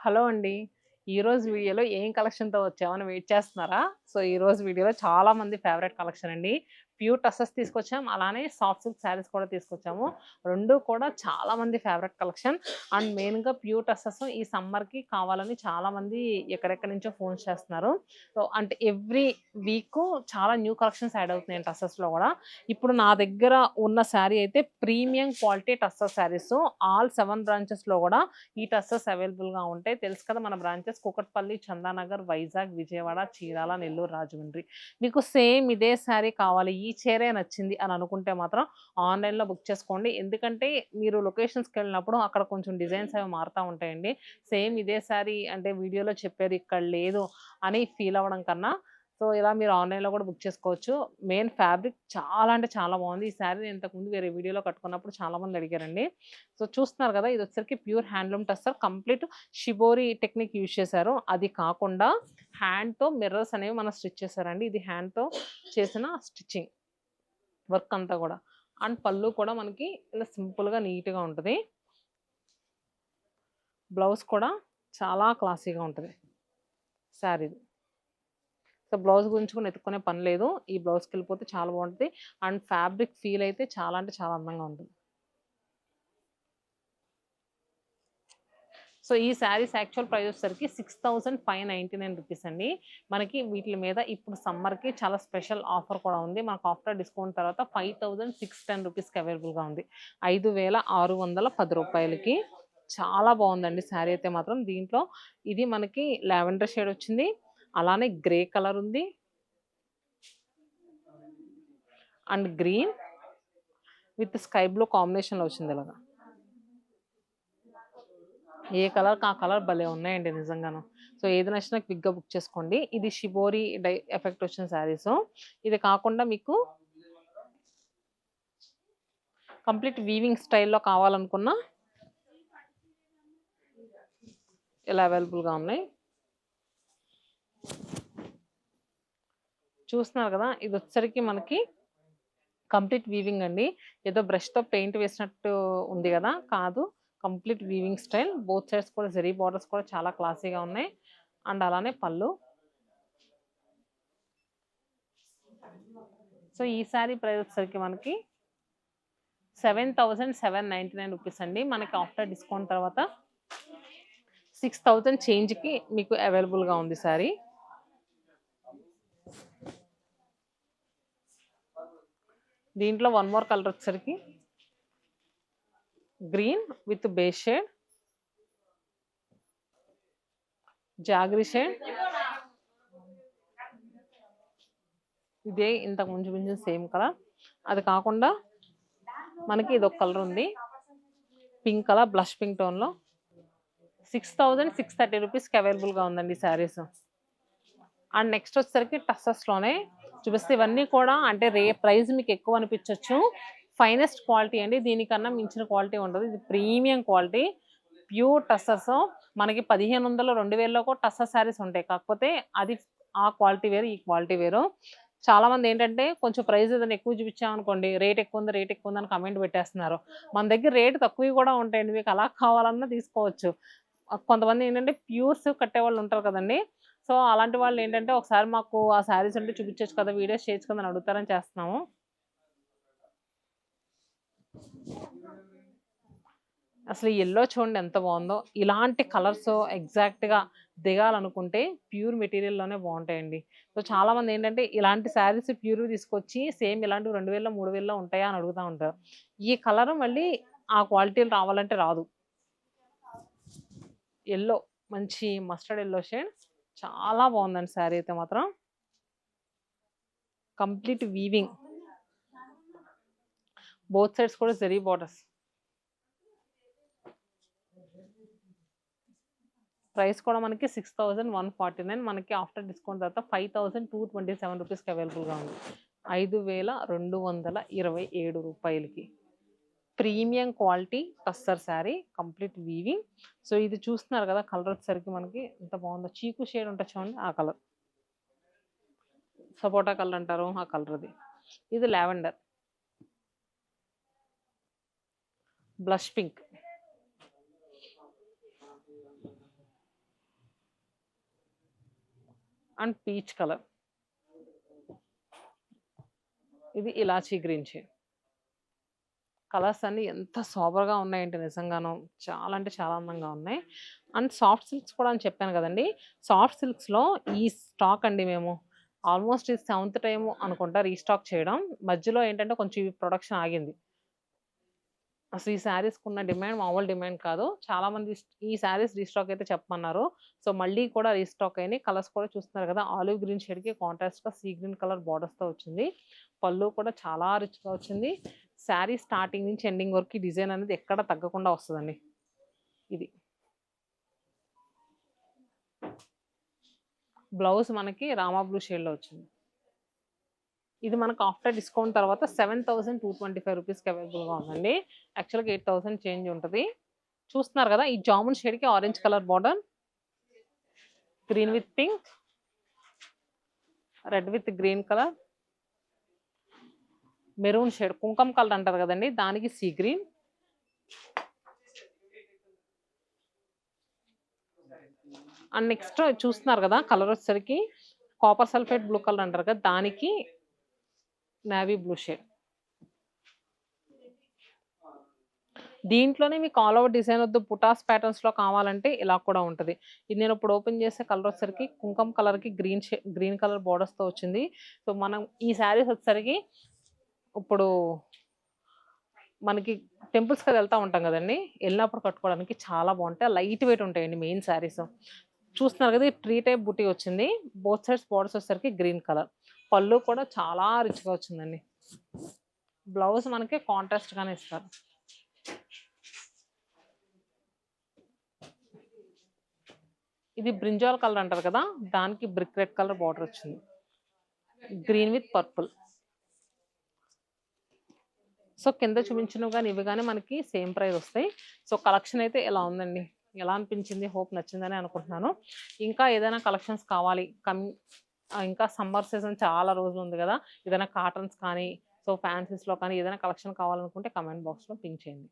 Hello అండి. ఈరోజు వీడియోలో ఏం కలెక్షన్‌తో వచ్చామని వెయిట్ చేస్తున్నారా? సో, ఈరోజు వీడియోలో చాలా మంది ఫేవరెట్ కలెక్షన్ అండి. ప్యూర్ టసర్స్ తీసుకొచ్చాం. అలానే సాఫ్ట్ సిల్క్ శారీస్ కూడా తీసుకొచ్చాము. 2 కూడా చాలా మంది ఫేవరెట్ కలెక్షన్. అండ్ మెయిన్‌గా ప్యూర్ టసర్స్ ఈ సమ్మర్‌కి కావాలని చాలామంది ఎక్కడెక్కడి నుంచో ఫోన్స్ చేస్తున్నారు. సో, అంటే ఎవ్రీ వీకు చాలా న్యూ కలెక్షన్స్ యాడ్ అవుతున్నాయి టసర్స్‌లో గూడా. ఇప్పుడు నా దగ్గర ఉన్న శారీ అయితే premium quality tussar saris. All 7 బ్రాంచెస్‌లో గూడా ఈ టస్సర్స్ అవైలబుల్‌గా ఉంటాయి. తెలుసు కదా మన బ్రాంచెస్ కూకట్పల్లి, చందానగర్, వైజాగ్, విజయవాడ, చీరాల, నెల్లూరు, రాజమండ్రి. మీకు సేమ్ ఇదే శారీ కావాలి, ఈ చీరే నచ్చింది అని అనుకుంటే మాత్రం ఆన్‌లైన్‌లో బుక్ చేసుకోండి. ఎందుకంటే మీరు లొకేషన్స్‌కెళ్ళినప్పుడు అక్కడ కొంచెం డిజైన్స్ అవి మారుతా ఉంటాయండి. సేమ్ ఇదే శారీ అంటే వీడియోలో చెప్పేది ఇక్కడ లేదు అని ఫీల్ అవ్వడం కన్నా ఇలా మీరు ఆన్‌లైన్‌లో కూడా బుక్ చేసుకోవచ్చు. మెయిన్ ఫ్యాబ్రిక్ చాలా అంటే చాలా బాగుంది. ఈ శారీ నేను ఇంతకుముందు వేరే వీడియోలో కట్టుకున్నప్పుడు చాలామంది అడిగారండి. చూస్తున్నారు కదా! ఇదొచ్చేసరికి pure handloom tussar complete shibori technique use చేశారు. అది కాకుండా హ్యాండ్‌తో మిర్రర్స్ అనేవి మనం స్టిచ్ చేశారండి. ఇది హ్యాండ్‌తో చేసిన స్టిచ్చింగ్ వర్క్ అంతా కూడా. అండ్ పళ్ళు కూడా మనకి ఇలా సింపుల్‌గా నీట్‌గా ఉంటది. బ్లౌజ్ కూడా చాలా క్లాసీగా ఉంటది శారీది. బ్లౌజ్ గురించి కూడా ఎతుక్కునే పని లేదు. ఈ బ్లౌజ్‌కెళ్ళిపోతే చాలా బావుంటది. అండ్ ఫ్యాబ్రిక్ ఫీల్ అయితే చాలా అంటే చాలా అందంగా ఉంటుంది. ఈ శారీస్ యాక్చువల్ ప్రైస్ వచ్చేసరికి 6599 రూపీస్ అండి. మనకి వీటిల మీద ఇప్పుడు సమ్మర్‌కి చాలా స్పెషల్ ఆఫర్ కూడా ఉంది. మనకు ఆఫ్టర్ డిస్కౌంట్ తర్వాత 5610 రూపీస్‌కి అవైలబుల్‌గా ఉంది. 5610 రూపాయలకి చాలా బావుందండి శారీ అయితే మాత్రం. దీంట్లో ఇది మనకి లావెండర్ షేడ్ వచ్చింది. అలానే గ్రే కలర్ ఉంది. And green with sky blue కాంబినేషన్‌లో వచ్చింది ఇలాగా. ఏ కలర్‌కి ఆ కలర్ భలే ఉన్నాయండి నిజంగాను. ఏది నచ్చినా క్విక్‌గా బుక్ చేసుకోండి. ఇది షిబోరి ఎఫెక్ట్ వచ్చిన శారీసు. ఇది కాకుండా మీకు కంప్లీట్ వీవింగ్ స్టైల్‌లో కావాలనుకున్న ఇలా అవైలబుల్‌గా ఉన్నాయి. చూస్తున్నారు కదా! ఇదొచ్చేసరికి మనకి కంప్లీట్ వీవింగ్ అండి. ఏదో బ్రష్‌తో పెయింట్ వేసినట్టు ఉంది గదా! కాదు. Complete weaving style. Both sides కూడా జరీ బోర్డర్స్ కూడా చాలా క్లాసీగా ఉన్నాయి. అండ్ అలానే పళ్ళు. ఈ శారీ ప్రైస్ వచ్చేసరికి మనకి 7799 రూపీస్ అండి. మనకి ఆఫ్టర్ డిస్కౌంట్ తర్వాత 6000 చేంజ్‌కి మీకు అవైలబుల్‌గా ఉంది శారీ. దీంట్లో వన్ మోర్ కలర్ వచ్చేసరికి green with base shade, jaggery shade. ఇదే ఇంతకు ముందు సేమ్ కలర్. అది కాకుండా మనకి ఇదొక కలర్ ఉంది. పింక్ కలర్ బ్లష్ పింక్ టోన్‌లో 6630 రూపీస్‌కి అవైలబుల్‌గా ఉందండి శారీస్. అండ్ నెక్స్ట్ వచ్చేసరికి టస్సర్స్‌లోనే చూపిస్తే ఇవన్నీ కూడా అంటే ప్రైస్ మీకు ఎక్కువ అనిపించొచ్చు. ఫైనెస్ట్ క్వాలిటీ అండి. దీనికన్నా మించిన క్వాలిటీ ఉండదు. ఇది ప్రీమియం క్వాలిటీ. ప్యూర్ టస్సర్స్ మనకి 1500, 2000లో కూడా టస్సర్ శారీస్ ఉంటాయి. కాకపోతే అది ఆ క్వాలిటీ వేరు, ఈ క్వాలిటీ వేరు. చాలామంది ఏంటంటే కొంచెం ప్రైస్ ఏదైనా ఎక్కువ చూపించామనుకోండి, రేట్ ఎక్కువుంది, రేట్ ఎక్కువుందని కామెంట్ పెట్టేస్తున్నారు. మన దగ్గర రేట్ తక్కువవి కూడా ఉంటాయండి. మీకు అలా కావాలన్నా తీసుకోవచ్చు. కొంతమంది ఏంటంటే ప్యూర్స్ కట్టేవాళ్ళు ఉంటారు కదండీ! అలాంటి వాళ్ళు ఏంటంటే ఒకసారి మాకు ఆ శారీస్ ఉంటే చూపించొచ్చు కదా! వీడియోస్ చేయొచ్చు కదా! అని అడుగుతారని చేస్తున్నాము. అసలు ఈ యెల్లో చూడండి ఎంత బావుందో. ఇలాంటి కలర్స్ ఎగ్జాక్ట్‌గా దిగాలనుకుంటే ప్యూర్ మెటీరియల్‌లోనే బావుంటాయండి. చాలామంది ఏంటంటే ఇలాంటి శారీస్ ప్యూర్‌వి తీసుకొచ్చి సేమ్ ఇలాంటివి 2000లో, 3000లో ఉంటాయా అని అడుగుతా ఉంటారు. ఈ కలర్ మళ్ళీ ఆ క్వాలిటీలో రావాలంటే రాదు. యెల్లో మంచి మస్టర్డ్ యెల్లో షేడ్ చాలా బావుందండి శారీ అయితే మాత్రం. Complete weaving. బోత్ సైడ్స్ కూడా జరీ బోర్డర్స్. ప్రైస్ కూడా మనకి 6149. మనకి ఆఫ్టర్ డిస్కౌంట్ తర్వాత 5227 రూపీస్‌కి అవైలబుల్‌గా ఉంది. 5227 రూపాయలకి. Premium quality tussar sari complete weaving. ఇది చూస్తున్నారు కదా! కలర్ వచ్చేసరికి మనకి ఎంత బాగుందో. చీకు షేడ్ ఉంటుంది చూడండి ఆ కలర్. సపోటా కలర్ అంటారు ఆ కలర్ అది. ఇది lavender. Blush pink. And peach colour. ఇది ఇలాచీ గ్రీన్ షేడ్. కలర్స్ అన్నీ ఎంత సోబర్‌గా ఉన్నాయంటే నిజంగాను. చాలా అంటే చాలా అందంగా ఉన్నాయి. అండ్ సాఫ్ట్ సిల్క్స్ కూడా అని చెప్పాను గదండీ! సాఫ్ట్ సిల్క్స్‌లో ఈ స్టాక్ అండి మేము ఆల్మోస్ట్ ఇది సెవెంత్ టైమ్ అనుకుంటా రీస్టాక్ చేయడం. మధ్యలో ఏంటంటే కొంచెం ఈ ప్రొడక్షన్ ఆగింది. అసలు ఈ శారీస్‌కున్న డిమాండ్ మామూలు డిమాండ్ కాదు. చాలామంది ఈ శారీస్ రీస్టాక్ అయితే చెప్పమన్నారు. సో, మళ్ళీ కూడా రీస్టాక్ అయినాయి. కలర్స్ కూడా చూస్తున్నారు కదా! ఆలివ్ గ్రీన్ షేడ్‌కి కాంట్రాస్ట్‌గా సీ గ్రీన్ కలర్ బోర్డర్స్‌తో వచ్చింది. పళ్ళు కూడా చాలా రిచ్‌గా వచ్చింది. శారీ స్టార్టింగ్ నుంచి ఎండింగ్ వరకు ఈ డిజైన్ అనేది ఎక్కడ తగ్గకుండా వస్తదండి. ఇది. బ్లౌజ్ మనకి రామా బ్లూ షేడ్‌లో వచ్చింది. ఇది మనకు ఆఫ్టర్ డిస్కౌంట్ తర్వాత 7,225 రూపీస్‌కి అవైలబుల్‌గా ఉందండి. యాక్చువల్‌గా 8,000 చేంజ్ ఉంటది. చూస్తున్నారు కదా! ఈ జామున్ షేడ్‌కి orange colour border, green with pink, red with green colour, maroon shade కుంకుమ కలర్ అంటారు కదండీ! దానికి సీ గ్రీన్. అండ్ నెక్స్ట్ చూస్తున్నారు కదా! కలర్ వచ్చేసరికి కాపర్ సల్ఫేట్ బ్లూ కలర్ అంటారు కదా! దానికి నేవీ బ్లూ షేడ్. దీంట్లోనే మీకు ఆల్ ఓవర్ డిజైన్ వద్దు బుటాస్ ప్యాటర్న్స్‌లో కావాలంటే ఇలా కూడా ఉంటది. ఇది నేను ఇప్పుడు ఓపెన్ చేసే కలర్ వచ్చేసరికి కుంకుమ కలర్‌కి గ్రీన్ కలర్ బోర్డర్స్‌తో వచ్చింది. సో, మనం ఈ శారీస్ వచ్చేసరికి ఇప్పుడు మనకి టెంపుల్స్‌కి వెళ్తా ఉంటాం కదండీ! ఎళ్ళినప్పుడు కట్టుకోవడానికి చాలా బావుంటాయి. లైట్ వెయిట్ ఉంటాయండి మెయిన్ శారీస్. చూస్తున్నారు కదా! ఈ ట్రీ టైప్ బుటీ వచ్చింది. బోత్ సైడ్స్ బోర్డర్స్ వచ్చేసరికి గ్రీన్ కలర్. పళ్ళు కూడా చాలా రిచ్‌గా వచ్చిందండి. బ్లౌజ్ మనకి కాంట్రాస్ట్‌గానే ఇస్తారు. ఇది బ్రింజాల్ కలర్ అంటారు కదా! దానికి బ్రిక్ రెడ్ కలర్ బోర్డర్ వచ్చింది. Green with purple. సో, కింద చూపించినవి గాని, ఇవి గాని మనకి సేమ్ ప్రైస్ వస్తాయి. సో, కలెక్షన్ అయితే ఇలా ఉందండి. ఎలా అనిపించింది? హోప్ నచ్చిందని అనుకుంటున్నాను. ఇంకా ఏదైనా కలెక్షన్స్ కావాలి ఇంకా సమ్మర్ సీజన్ చాలా రోజులు ఉంది గదా! ఏదైనా కాటన్స్ కానీ, సో, ఫ్యాన్సీస్‌లో కానీ ఏదైనా కలెక్షన్ కావాలనుకుంటే కామెంట్ బాక్స్‌లో పింక్ చేయండి.